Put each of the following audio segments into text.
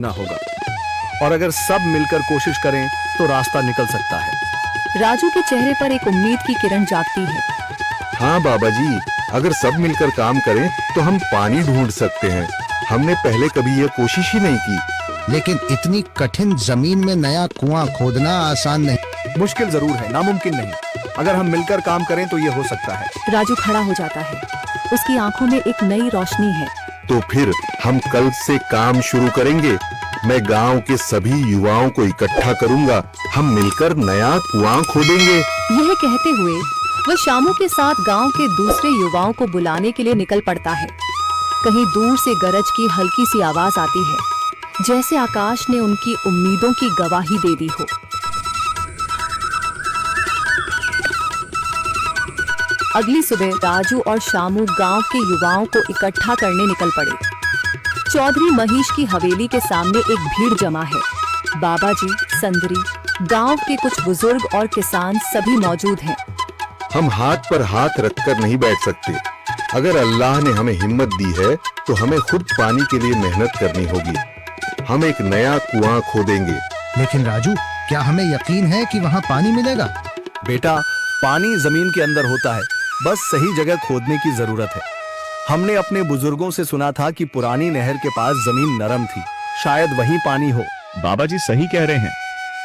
ना होगा, और अगर सब मिलकर कोशिश करें तो रास्ता निकल सकता है। राजू के चेहरे पर एक उम्मीद की किरण जागती है। हाँ बाबा जी, अगर सब मिलकर काम करें तो हम पानी ढूंढ सकते हैं। हमने पहले कभी यह कोशिश ही नहीं की। लेकिन इतनी कठिन जमीन में नया कुआं खोदना आसान नहीं। मुश्किल जरूर है, नामुमकिन नहीं। अगर हम मिलकर काम करें तो ये हो सकता है। राजू खड़ा हो जाता है। उसकी आंखों में एक नई रोशनी है। तो फिर हम कल से काम शुरू करेंगे। मैं गांव के सभी युवाओं को इकट्ठा करूंगा। हम मिलकर नया कुआं खोदेंगे। यह कहते हुए वह शामू के साथ गांव के दूसरे युवाओं को बुलाने के लिए निकल पड़ता है। कहीं दूर से गरज की हल्की सी आवाज आती है, जैसे आकाश ने उनकी उम्मीदों की गवाही दे दी हो। अगली सुबह राजू और शामू गांव के युवाओं को इकट्ठा करने निकल पड़े। चौधरी महेश की हवेली के सामने एक भीड़ जमा है। बाबा जी, संदरी, गांव के कुछ बुजुर्ग और किसान सभी मौजूद हैं। हम हाथ पर हाथ रखकर नहीं बैठ सकते। अगर अल्लाह ने हमें हिम्मत दी है तो हमें खुद पानी के लिए मेहनत करनी होगी। हम एक नया कुआं खोदेंगे। लेकिन राजू, क्या हमें यकीन है कि वहाँ पानी मिलेगा? बेटा, पानी जमीन के अंदर होता है, बस सही जगह खोदने की जरूरत है। हमने अपने बुजुर्गों से सुना था कि पुरानी नहर के पास जमीन नरम थी, शायद वहीं पानी हो। बाबा जी सही कह रहे हैं।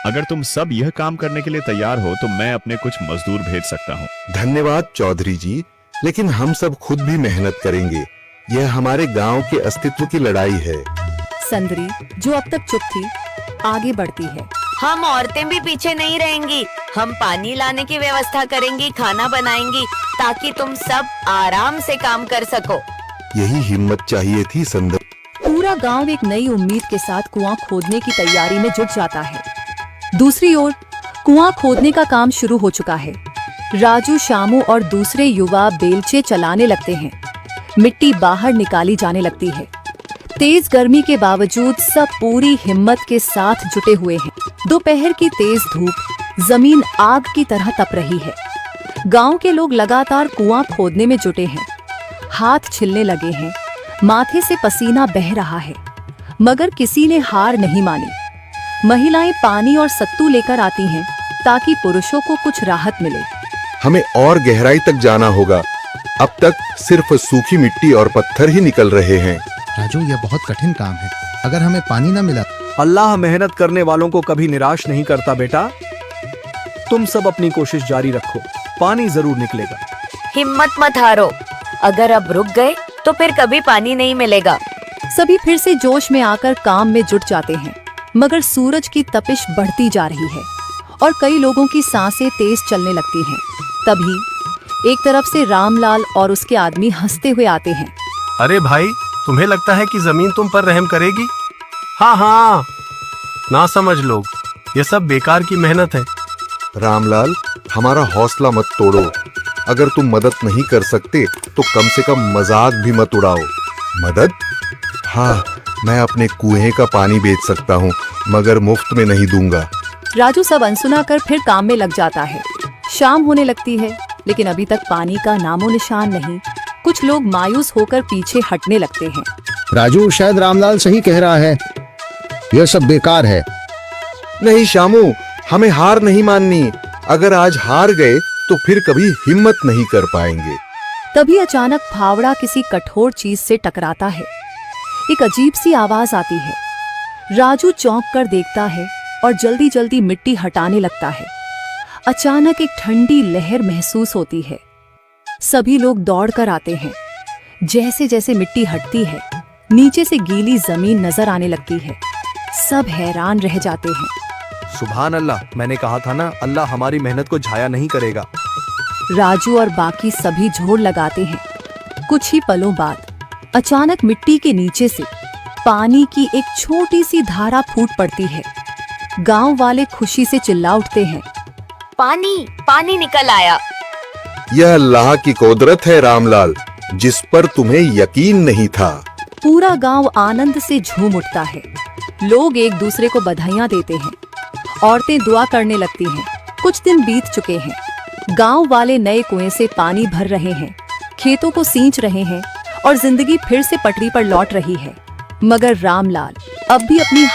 अगर तुम सब यह काम करने के लिए तैयार हो तो मैं अपने कुछ मजदूर भेज सकता हूँ। धन्यवाद चौधरी जी, लेकिन हम सब खुद भी मेहनत करेंगे। यह हमारे गांव के अस्तित्व की लड़ाई है। संदरी, जो अब तक चुप थी, आगे बढ़ती है। हम औरतें भी पीछे नहीं रहेंगी। हम पानी लाने की व्यवस्था करेंगी, खाना बनाएंगी, ताकि तुम सब आराम से काम कर सको। यही हिम्मत चाहिए थी संदर। पूरा गांव एक नई उम्मीद के साथ कुआं खोदने की तैयारी में जुट जाता है। दूसरी ओर कुआं खोदने का काम शुरू हो चुका है। राजू, शामू और दूसरे युवा बेलचे चलाने लगते हैं। मिट्टी बाहर निकाली जाने लगती है। तेज गर्मी के बावजूद सब पूरी हिम्मत के साथ जुटे हुए हैं। दोपहर की तेज धूप जमीन आग की तरह तप रही है। गांव के लोग लगातार कुआं खोदने में जुटे हैं। हाथ छिलने लगे हैं, माथे से पसीना बह रहा है, मगर किसी ने हार नहीं मानी। महिलाएं पानी और सत्तू लेकर आती हैं ताकि पुरुषों को कुछ राहत मिले। हमें और गहराई तक जाना होगा। अब तक सिर्फ सूखी मिट्टी और पत्थर ही निकल रहे हैं। राजू, यह बहुत कठिन काम है। अगर हमें पानी न मिला। अल्लाह मेहनत करने वालों को कभी निराश नहीं करता बेटा। तुम सब अपनी कोशिश जारी रखो, पानी जरूर निकलेगा। हिम्मत मत हारो। अगर अब रुक गए तो फिर कभी पानी नहीं मिलेगा। सभी फिर से जोश में आकर काम में जुट जाते हैं, मगर सूरज की तपिश बढ़ती जा रही है और कई लोगों की सांसें तेज चलने लगती हैं। तभी एक तरफ से रामलाल और उसके आदमी हंसते हुए आते हैं। अरे भाई, तुम्हें लगता है कि जमीन तुम पर रहम करेगी? हाँ हाँ, ना समझ लोग, ये सब बेकार की मेहनत है। रामलाल, हमारा हौसला मत तोड़ो। अगर तुम मदद नहीं कर सकते तो कम से कम मजाक भी मत उड़ाओ। मदद? हाँ, मैं अपने कुएं का पानी बेच सकता हूँ, मगर मुफ्त में नहीं दूंगा। राजू सब अनसुना कर फिर काम में लग जाता है। शाम होने लगती है, लेकिन अभी तक पानी का नामो निशान नहीं। कुछ लोग मायूस होकर पीछे हटने लगते हैं। राजू, शायद रामलाल सही कह रहा है। यह सब बेकार है। नहीं शामू, हमें हार नहीं माननी। अगर आज हार गए तो फिर कभी हिम्मत नहीं कर पाएंगे। तभी अचानक फावड़ा किसी कठोर चीज से टकराता है। एक अजीब सी आवाज आती है। राजू चौंक कर देखता है और जल्दी जल्दी मिट्टी हटाने लगता है। अचानक एक ठंडी लहर महसूस होती है। सभी लोग दौड़ कर आते हैं। जैसे जैसे मिट्टी हटती है, नीचे से गीली जमीन नजर आने लगती है। सब हैरान रह जाते हैं। सुभान अल्लाह, मैंने कहा था ना, अल्लाह हमारी मेहनत को जाया नहीं करेगा। राजू और बाकी सभी जोर लगाते हैं। कुछ ही पलों बाद अचानक मिट्टी के नीचे से पानी की एक छोटी सी धारा फूट पड़ती है। गांव वाले खुशी से चिल्ला उठते हैं। पानी पानी निकल आया। यह अल्लाह की कुदरत है रामलाल, जिस पर तुम्हें यकीन नहीं था। पूरा गांव आनंद से झूम उठता है। लोग एक दूसरे को बधाइयां देते हैं। औरतें दुआ करने लगती हैं। कुछ दिन बीत चुके हैं। गांव वाले नए कुएं से पानी भर रहे हैं, खेतों को सींच रहे हैं और जिंदगी फिर से पटरी पर लौट रही है। मगर रामलाल अब भी अपनी